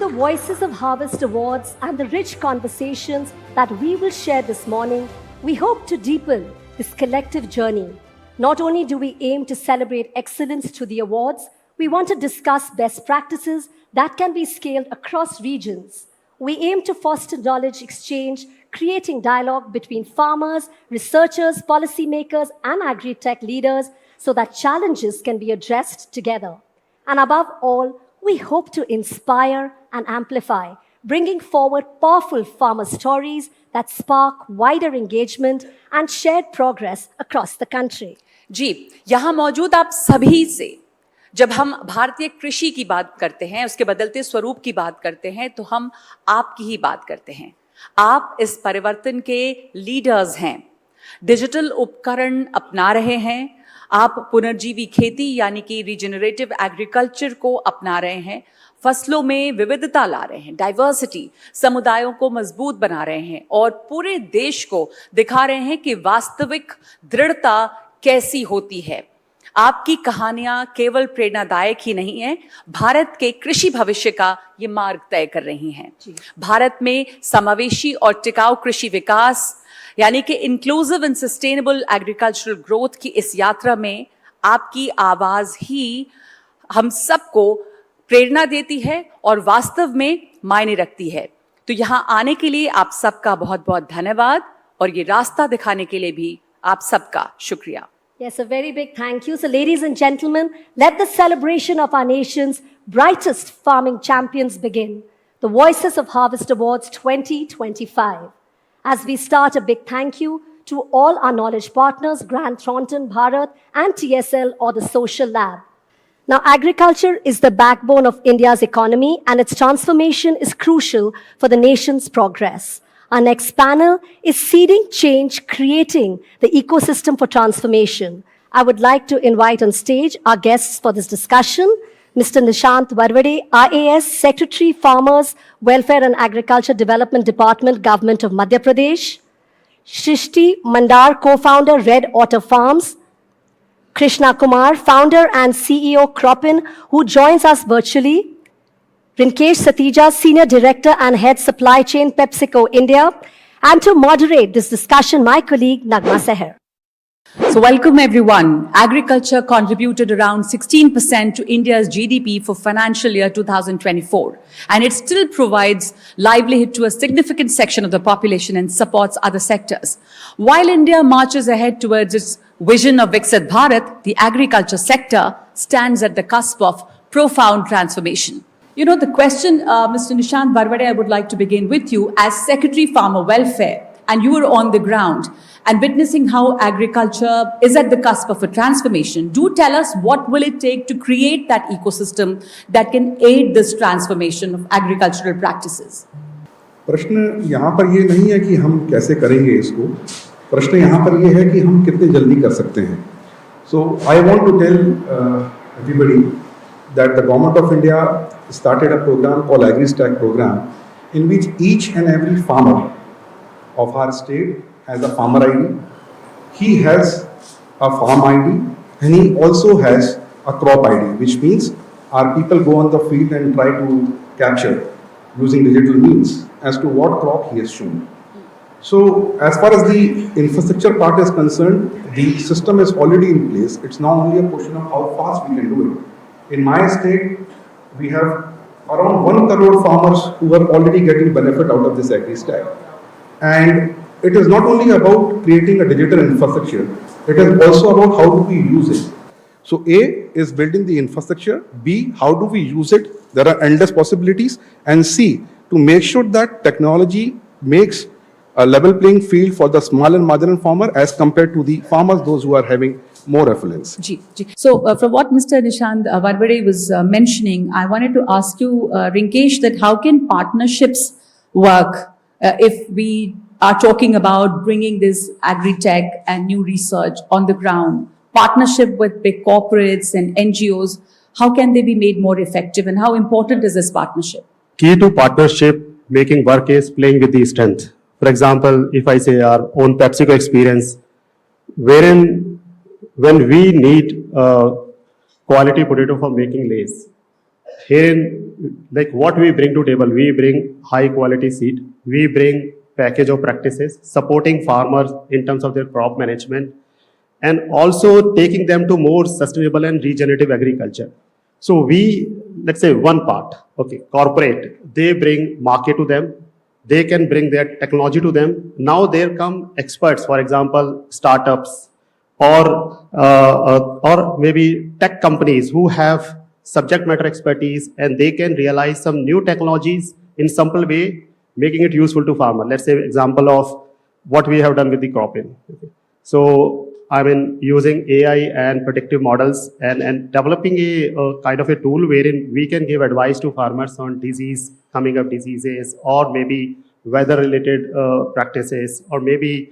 the Voices of Harvest Awards and the rich conversations that we will share this morning, we hope to deepen this collective journey. Not only do we aim to celebrate excellence through the awards, we want to discuss best practices that can be scaled across regions. We aim to foster knowledge exchange, creating dialogue between farmers, researchers, policymakers, and agri-tech leaders so that challenges can be addressed together. And above all, we hope to inspire and amplify, bringing forward powerful farmer stories that spark wider engagement and shared progress across the country. जी, यहाँ मौजूद आप सभी से जब हम भारतीय कृषि की बात करते हैं, उसके बदलते स्वरूप की बात करते हैं, तो हम आपकी ही बात करते हैं. आप इस परिवर्तन के लीडर्स हैं. डिजिटल उपकरण अपना रहे हैं. आप पुनर्जीवी खेती यानी कि रीजेनरेटिव एग्रीकल्चर को अपना रहे हैं. फसलों में विविधता ला रहे हैं, डाइवर्सिटी, समुदायों को मजबूत बना रहे हैं और पूरे देश को दिखा रहे हैं कि वास्तविक दृढ़ता कैसी होती है. आपकी कहानियां केवल प्रेरणादायक ही नहीं है, भारत के कृषि भविष्य का ये मार्ग तय कर रही हैं. भारत में समावेशी और टिकाऊ कृषि विकास यानी कि inclusive and sustainable agricultural growth की इस यात्रा में आपकी आवाज ही हम सबको प्रेरणा देती है और वास्तव में मायने रखती है. तो यहाँ आने के लिए आप सबका बहुत बहुत धन्यवाद और ये रास्ता दिखाने के लिए भी आप सबका शुक्रिया. Yes, a very big thank you. So ladies and gentlemen, let the celebration of our nation's brightest farming champions begin. The Voices of Harvest Awards 2025. As we start, a big thank you to all our knowledge partners, Grant Thornton, Bharat, and TSL or the Social Lab. Now, agriculture is the backbone of India's economy, and its transformation is crucial for the nation's progress. Our next panel is Seeding Change, Creating the Ecosystem for Transformation. I would like to invite on stage our guests for this discussion, Mr. Nishant Varvade, IAS, Secretary, Farmers, Welfare and Agriculture Development Department, Government of Madhya Pradesh, Shrishti Mandar, co-founder, Red Otter Farms, Krishna Kumar, founder and CEO, Cropin, who joins us virtually, Rinkesh Satija, Senior Director and Head Supply Chain, PepsiCo India, and to moderate this discussion, my colleague, Nagma Seher. So welcome everyone. Agriculture contributed around 16% to India's GDP for financial year 2024, and it still provides livelihood to a significant section of the population and supports other sectors. While India marches ahead towards its vision of Viksit Bharat, the agriculture sector stands at the cusp of profound transformation. You know, the question, Mr. Nishant Varvade, I would like to begin with you as Secretary Farmer Welfare, and you were on the ground and witnessing how agriculture is at the cusp of a transformation. Do tell us what will it take to create that ecosystem that can aid this transformation of agricultural practices? प्रश्न यहाँ पर ये नहीं है कि हम कैसे करेंगे इसको, प्रश्न यहाँ पर ये है कि हम कितने जल्दी कर सकते हैं. So I want to tell everybody that the Government of India started a program called AgriStack program, in which each and every farmer of our state has a farmer ID, he has a farm ID, and he also has a crop ID, which means our people go on the field and try to capture using digital means as to what crop he has shown. So as far as the infrastructure part is concerned, the system is already in place. It's now only a question of how fast we can do it. In my state, we have around 1 crore farmers who are already getting benefit out of this AgriStack. And it is not only about creating a digital infrastructure, it is also about how do we use it. So A is building the infrastructure, B, how do we use it? There are endless possibilities, and C, to make sure that technology makes a level playing field for the small and marginal farmer as compared to the farmers, those who are having more affluence. So from what Mr. Nishant Varvade was mentioning, I wanted to ask you, Rinkesh, that how can partnerships work if we are talking about bringing this agri-tech and new research on the ground, partnership with big corporates and NGOs, how can they be made more effective and how important is this partnership? Key to partnership making work is playing with the strength. For example, if I say our own PepsiCo experience, wherein when we need quality potato for making Lays, Here, like what we bring to table, we bring high quality seed, we bring package of practices, supporting farmers in terms of their crop management, and also taking them to more sustainable and regenerative agriculture. So we, let's say one part, okay, corporate, they bring market to them, they can bring their technology to them. Now there come experts, for example, startups, or maybe tech companies who have subject matter expertise, and they can realize some new technologies in simple way, making it useful to farmer. Let's say example of what we have done with the cropping. Okay. So I mean using AI and predictive models, and developing a kind of a tool wherein we can give advice to farmers on coming up diseases, or maybe weather related practices, or maybe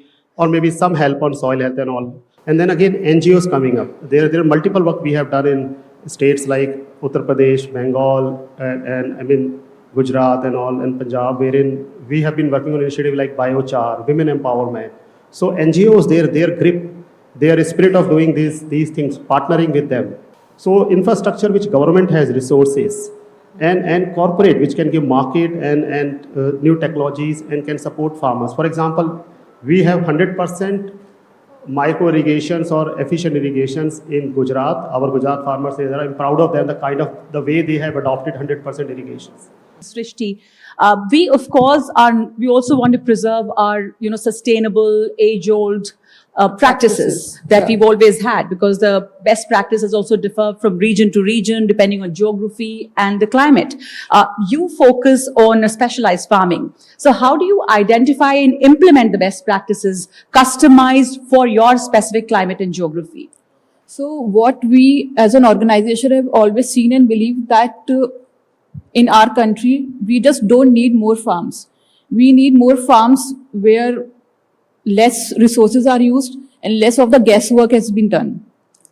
some help on soil health and all. And then again, NGOs coming up. There are multiple work we have done in states like Uttar Pradesh, Bengal, and I mean Gujarat and all, and Punjab, wherein we have been working on initiative like biochar, women empowerment. So NGOs, their grip, their spirit of doing these things, partnering with them. So infrastructure which government has resources, and corporate which can give market and new technologies and can support farmers. For example, we have 100% micro irrigations or efficient irrigations in Gujarat. Our Gujarat farmers say that I'm proud of them, the way they have adopted 100% irrigations. Srishti, we of course we also want to preserve our sustainable age-old practices that we've always had, because the best practices also differ from region to region depending on geography and the climate. You focus on specialized farming. So how do you identify and implement the best practices customized for your specific climate and geography? So what we as an organization have always seen and believed that in our country, we just don't need more farms. We need more farms where less resources are used and less of the guesswork has been done.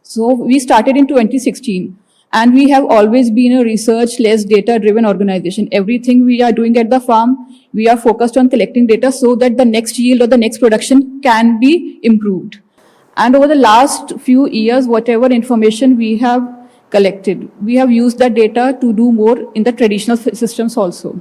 So we started in 2016, and we have always been a research-less data-driven organization. Everything we are doing at the farm, we are focused on collecting data so that the next yield or the next production can be improved. And over the last few years, whatever information we have collected, we have used that data to do more in the traditional systems also.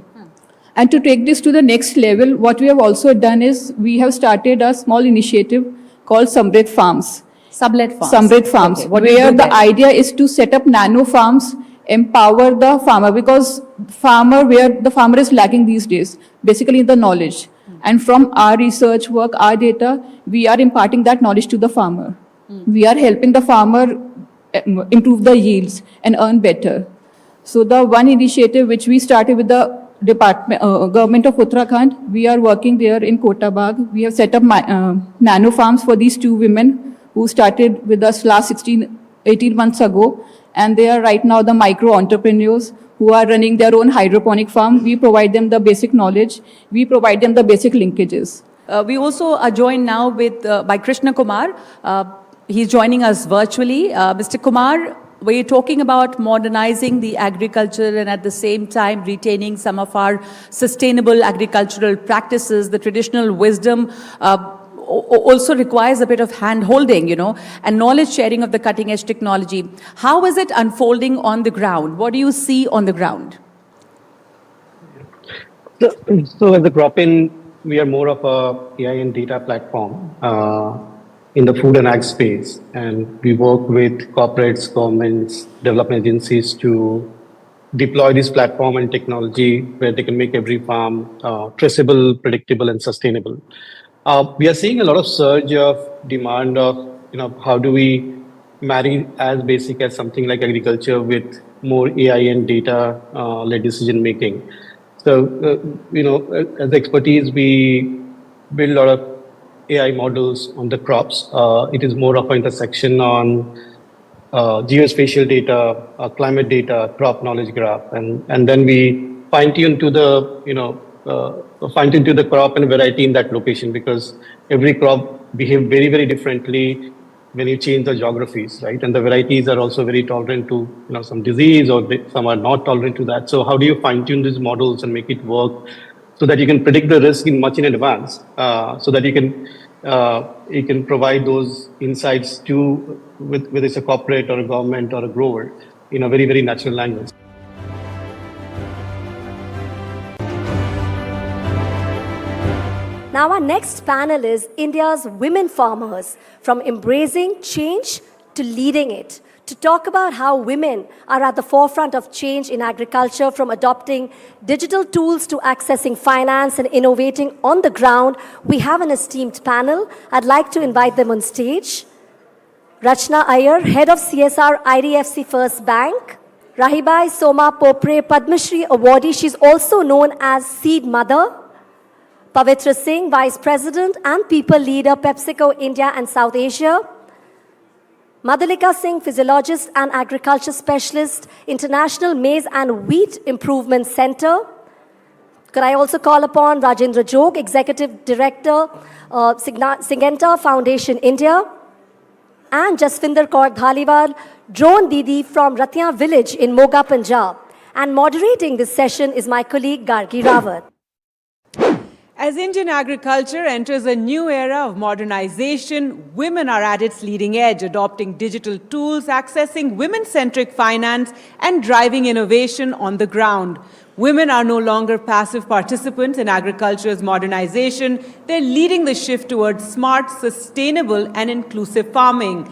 And to take this to the next level, what we have also done is we have started a small initiative called Samrit Farms. Sublet farms. Samrit Farms, Okay. What do you where do the there? idea is to set up nano farms, empower the farmer, because where the farmer is lacking these days, basically the knowledge. And from our research work, our data, we are imparting that knowledge to the farmer. We are helping the farmer improve the yields and earn better. So the one initiative which we started with the government of Uttarakhand, we are working there in Kota Bagh. We have set up nano farms for these two women who started with us last 18 months ago. And they are right now the micro entrepreneurs who are running their own hydroponic farm. We provide them the basic knowledge. We provide them the basic linkages. We also are joined now by Krishna Kumar. He's joining us virtually. Mr. Kumar, we're talking about modernizing the agriculture and at the same time retaining some of our sustainable agricultural practices. The traditional wisdom also requires a bit of hand-holding, and knowledge sharing of the cutting-edge technology. How is it unfolding on the ground? What do you see on the ground? So at the Cropin, we are more of a AI and data platform in the food and ag space, and we work with corporates, governments, development agencies to deploy this platform and technology where they can make every farm traceable, predictable, and sustainable. We are seeing a lot of surge of demand of how do we marry as basic as something like agriculture with more AI and data led decision making. So as expertise, we build a lot of AI models on the crops. It is more of an intersection on geospatial data, climate data, crop knowledge graph, and then we fine tune to the crop and variety in that location, because every crop behave very, very differently when you change the geographies, right? And the varieties are also very tolerant to some disease, or some are not tolerant to that. So how do you fine tune these models and make it work so that you can predict the risk much in advance, so that you can provide those insights to whether it's a corporate or a government or a grower in a very, very natural language. Now, our next panel is India's women farmers, from embracing change to leading it, to talk about how women are at the forefront of change in agriculture, from adopting digital tools to accessing finance and innovating on the ground. We have an esteemed panel. I'd like to invite them on stage. Rachna Iyer, Head of CSR, IDFC First Bank. Rahibai Soma Popre, Padma Shri awardee. She's also known as Seed Mother. Pavitra Singh, Vice President and People Leader, PepsiCo India and South Asia. Madhulika Singh, Physiologist and Agriculture Specialist, International Maize and Wheat Improvement Center. Could I also call upon Rajendra Jog, Executive Director, Syngenta Foundation India. And Jasvinder Kaur Dhaliwal, Drone Didi from Rathiya Village in Moga, Punjab. And moderating this session is my colleague Gargi Rawat. As Indian agriculture enters a new era of modernization, women are at its leading edge, adopting digital tools, accessing women-centric finance, and driving innovation on the ground. Women are no longer passive participants in agriculture's modernization. They're leading the shift towards smart, sustainable, and inclusive farming.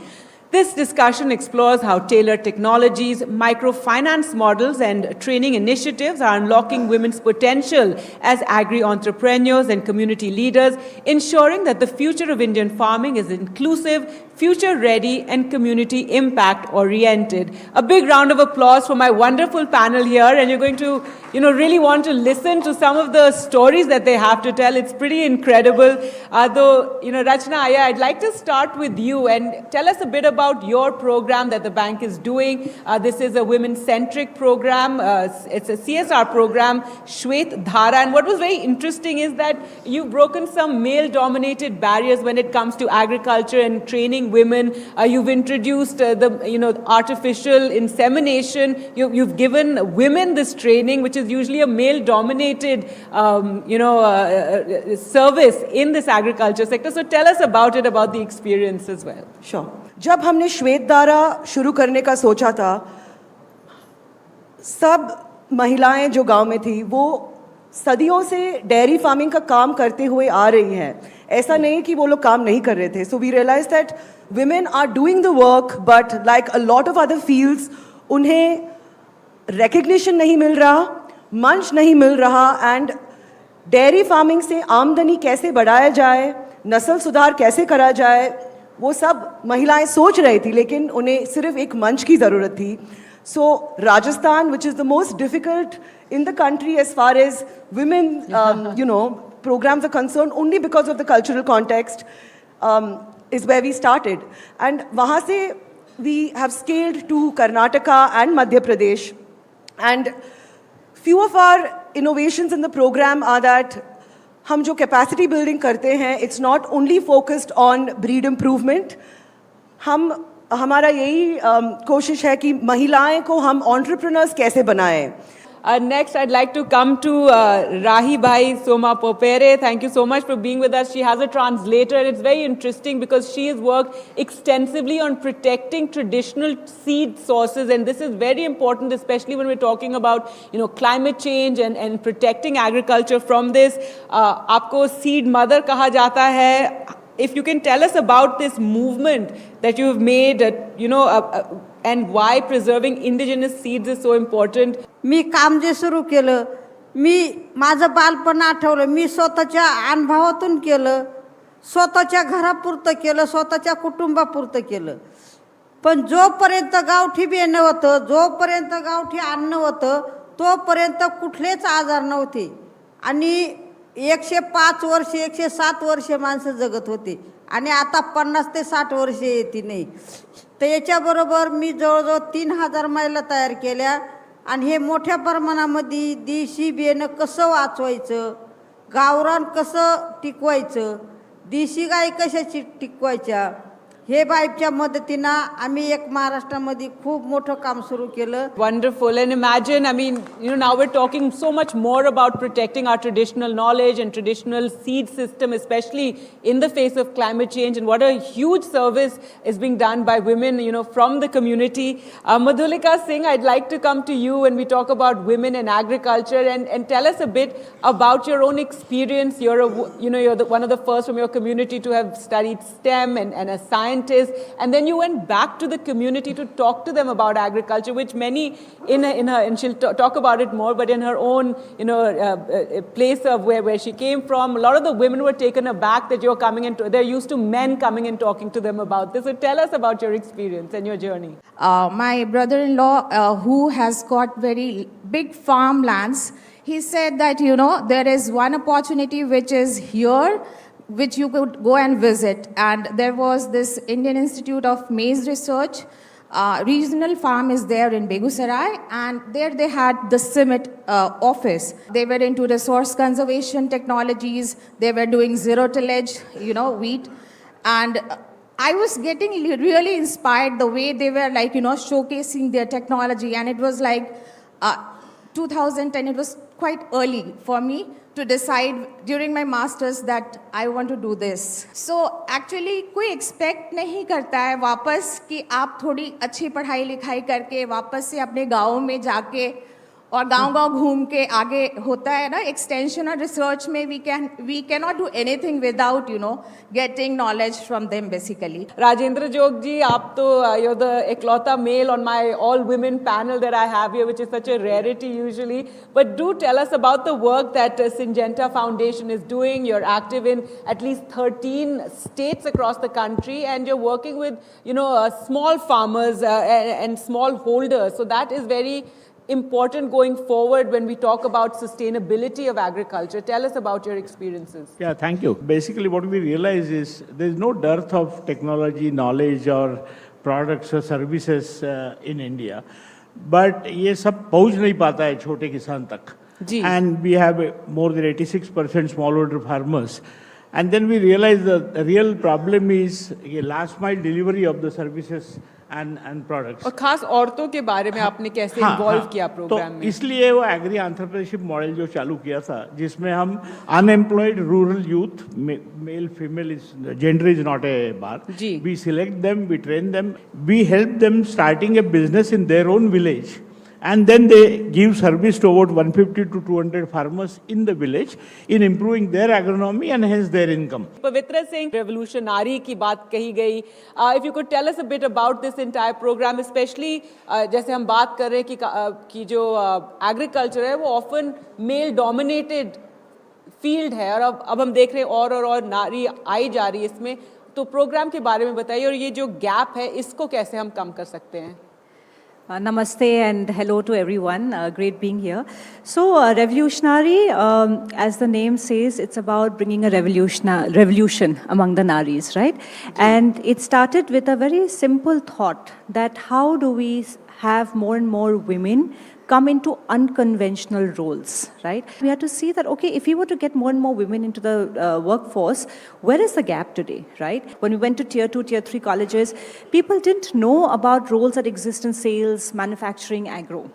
This discussion explores how tailored technologies, microfinance models, and training initiatives are unlocking women's potential as agri-entrepreneurs and community leaders, ensuring that the future of Indian farming is inclusive, future-ready, and community impact-oriented. A big round of applause for my wonderful panel here, and you're going to, really want to listen to some of the stories that they have to tell. It's pretty incredible. Rachna Iyer, I'd like to start with you and tell us a bit about your program that the bank is doing. This is a women-centric program. It's a CSR program, Shwet Dhara. And what was very interesting is that you've broken some male-dominated barriers when it comes to agriculture and training women. You've introduced the artificial insemination. You've given women this training, which is usually a male-dominated service in this agriculture sector. So tell us about it, about the experience as well. Sure. जब हमने श्वेत धारा शुरू करने का सोचा था, सब महिलाएं जो गांव में थी वो सदियों से डेयरी फार्मिंग का काम करते हुए आ रही हैं. ऐसा नहीं कि वो लोग काम नहीं कर रहे थे. So we realized that women are doing the work, but like a lot of other fields, उन्हें recognition नहीं मिल रहा, मंच नहीं मिल रहा, and डेयरी फार्मिंग से आमदनी कैसे बढ़ाया जाए, नस्ल सुधार कैसे करा जाए, वो सब महिलाएं सोच रही थी, लेकिन उन्हें सिर्फ एक मंच की ज़रूरत थी. So Rajasthan, which is the most difficult in the country as far as women, programs are concerned, only because of the cultural context, is where we started. And वहाँ से we have scaled to Karnataka and Madhya Pradesh. And few of our innovations in the program are that हम जो capacity building करते हैं, it's not only focused on breed improvement. हमारा यही कोशिश है कि महिलाएं को हम entrepreneurs कैसे बनाएं. Next, I'd like to come to Rahibai Soma Popere. Thank you so much for being with us. She has a translator. It's very interesting because she has worked extensively on protecting traditional seed sources, and this is very important, especially when we're talking about climate change and protecting agriculture from this. आपको seed mother कहा जाता है. If you can tell us about this movement that you've made, and why preserving indigenous seeds is so important. मी काम जे सुरू केलं, मी माझं बालपण आठवलं, मी स्वतःच्या अनुभवातून केलं, स्वतःच्या घरापुरतं केलं, स्वतःच्या कुटुंबापुरतं केलं. पण जोपर्यंत गावठी बियाणं होतं, जोपर्यंत गावठी अन्न होतं, तोपर्यंत कुठलेच आजार नव्हते. आणि 105 वर्ष 107 वर्ष माणसं जगत होते, आणि आता 50 ते 60 वर्ष येते नाही. तर याच्याबरोबर मी जवळजवळ 3000 महिला तयार केल्या, आणि हे मोठ्या प्रमाणामध्ये देशी बियाणं कसं वाचवायचं, गावरान कसं टिकवायचं, देशी गाय कशाची टिकवायच्या, हे बाईच्या मदतीनं आम्ही एक महाराष्ट्रामध्ये खूप मोठं काम सुरू केलं. Wonderful. And imagine, I mean, now we're talking so much more about protecting our traditional knowledge and traditional seed system, especially in the face of climate change, and what a huge service is being done by women, from the community. Madhulika Singh, I'd like to come to you when we talk about women in agriculture, and tell us a bit about your own experience. You're one of the first from your community to have studied STEM and a scientist, and then you went back to the community to talk to them about agriculture, which many in her, and she'll talk about it more, but in her own place of where she came from, a lot of the women were taken aback that you're coming into. They're used to men coming and talking to them about this. So tell us about your experience and your journey. My brother-in-law, who has got very big farmlands, he said that there is one opportunity which is here, which you could go and visit. And there was this Indian Institute of Maize Research. Regional farm is there in Begusarai, and there they had the CIMIT office. They were into resource conservation technologies. They were doing zero tillage, wheat. And I was getting really inspired the way they were showcasing their technology. And it was like 2010, it was quite early for me to decide during my masters that I want to do this. So actually कोई expect नहीं करता है वापस कि आप थोड़ी अच्छी पढ़ाई लिखाई करके वापस से अपने गाँव में जाके और गांव-गांव घूम के आगे होता है ना एक्सटेंशन और रिसर्च में we cannot do anything without getting knowledge from them basically. Rajendra Jog ji, aap to you're the eklauta male on my all women panel that I have here, which is such a rarity usually. But do tell us about the work that Syngenta Foundation is doing. You're active in at least 13 states across the country, and you're working with small farmers and small holders. So that is very important going forward when we talk about sustainability of agriculture. Tell us about your experiences. Yeah, thank you. Basically, what we realize is there's no dearth of technology, knowledge, or products or services in India. But ये सब पहुंच नहीं पाता है छोटे किसान तक. And we have more than 86% smallholder farmers. And then we realize the real problem is last mile delivery of the services and products. और खास औरतों के बारे में आपने कैसे इन्वॉल्व किया प्रोग्राम में? इसलिए वो एग्री एंटरप्रेन्योरशिप मॉडल जो चालू किया था, जिसमें हम unemployed rural youth, male female gender is not a bar, we select them, we train them, we help them starting a business in their own village. And then they give service to about 150 to 200 farmers in the village in improving their agronomy and hence their income. Pavitra Singh, revolutionary की बात कही गई. If you could tell us a bit about this entire program, especially जैसे हम बात कर रहे हैं कि जो agriculture है वो often male dominated field है, और अब हम देख रहे हैं और नारी आई जा रही है इसमें. तो प्रोग्राम के बारे में बताइए, और ये जो गैप है इसको कैसे हम कम कर सकते हैं? Namaste and hello to everyone. Great being here. So, revolutionary, as the name says, it's about bringing a revolution among the Naris, right? And it started with a very simple thought that how do we have more and more women come into unconventional roles, right? We had to see that, okay, if we were to get more and more women into the workforce, where is the gap today, right? When we went to tier 2, tier 3 colleges, people didn't know about roles that exist in sales, manufacturing, agro.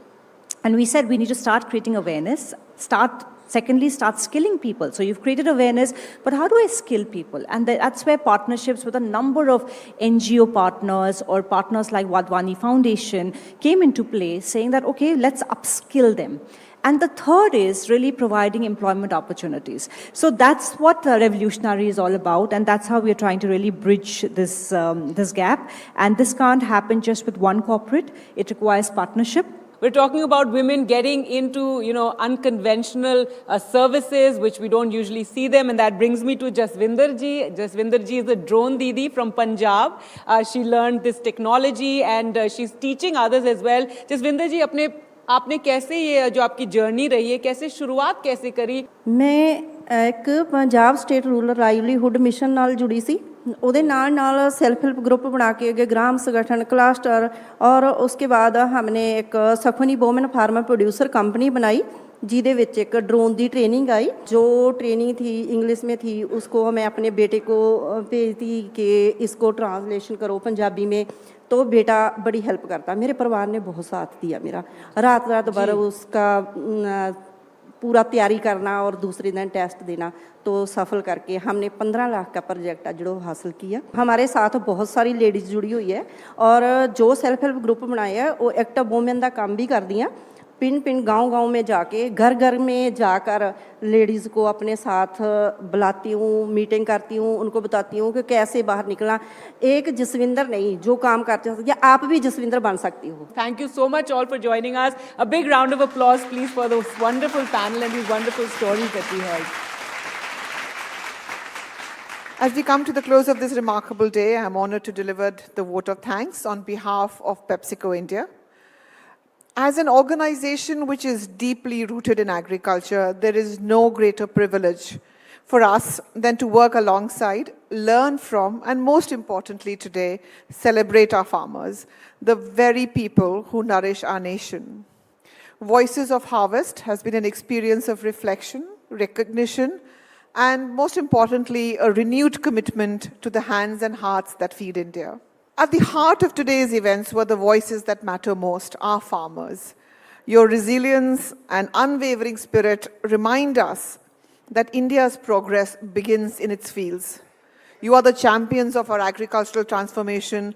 And we said we need to start creating awareness, Secondly, start skilling people. So you've created awareness, but how do I skill people? And that's where partnerships with a number of NGO partners or partners like Wadhwani Foundation came into play, saying that, okay, let's upskill them. And the third is really providing employment opportunities. So that's what Revolutionary is all about, and that's how we are trying to really bridge this gap. And this can't happen just with one corporate. It requires partnership. We're talking about women getting into, unconventional services, which we don't usually see them. And that brings me to Jaswinder ji. Jaswinder ji is a drone didi from Punjab. She learned this technology and she's teaching others as well. Jaswinder ji, आपने कैसे ये जो आपकी journey रही है, कैसे शुरुआत कैसे करी? मैं एक Punjab state rural livelihood mission नाल जुड़ी सी, ਉਹਦੇ ਨਾਲ सेल्फ हेल्प ग्रुप बना के गए, ग्राम संगठन, क्लस्टर, और उसके बाद हमने एक सखनी वोमेन फार्मर प्रोड्यूसर कंपनी बनाई ਜਿਹਦੇ ਵਿੱਚ ਇੱਕ ड्रोन ਦੀ ट्रेनिंग आई। जो ट्रेनिंग थी इंग्लिश में थी उसको मैं अपने बेटे को भेज दी कि इसको ट्रांसलेशन करो पंजाबी में। तो बेटा बड़ी हेल्प करता, मेरे परिवार ने बहुत साथ दिया मेरा। रात रात भर उसका पूरा तैयारी करना और दूसरे दिन टेस्ट देना, तो सफल करके हमने 15 लाख का प्रोजेक्ट जो हासिल किया। हमारे साथ बहुत सारी लेडीज़ जुड़ी हुई है और जो सेल्फ हेल्प ग्रुप बनाए हैं वो एक्टिव वुमेन का काम भी कर दियाँ। पिंड पिंड गांव-गांव में जाके घर घर में जाकर लेडीज़ को अपने साथ बुलाती हूँ, मीटिंग करती हूँ, उनको बताती हूँ कि कैसे बाहर निकलना। एक जसविंदर नहीं, जो काम करते हो या आप भी जसविंदर बन सकती हो। Thank you so much all for joining us. A big round of applause please for this wonderful panel and these wonderful stories that we heard. As we come to the close of this remarkable day, I am honored to deliver the vote of thanks on behalf of PepsiCo India. As an organization which is deeply rooted in agriculture, there is no greater privilege for us than to work alongside, learn from, and most importantly today, celebrate our farmers, the very people who nourish our nation. Voices of Harvest has been an experience of reflection, recognition, and most importantly, a renewed commitment to the hands and hearts that feed India. At the heart of today's events were the voices that matter most, our farmers. Your resilience and unwavering spirit remind us that India's progress begins in its fields. You are the champions of our agricultural transformation,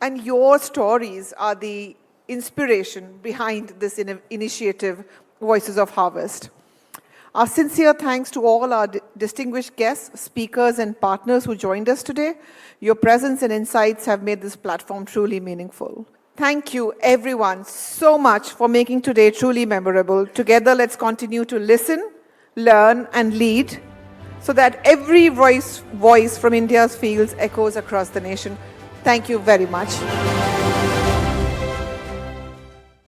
and your stories are the inspiration behind this initiative, Voices of Harvest. Our sincere thanks to all our distinguished guests, speakers, and partners who joined us today. Your presence and insights have made this platform truly meaningful. Thank you, everyone, so much for making today truly memorable. Together, let's continue to listen, learn, and lead so that every voice from India's fields echoes across the nation. Thank you very much.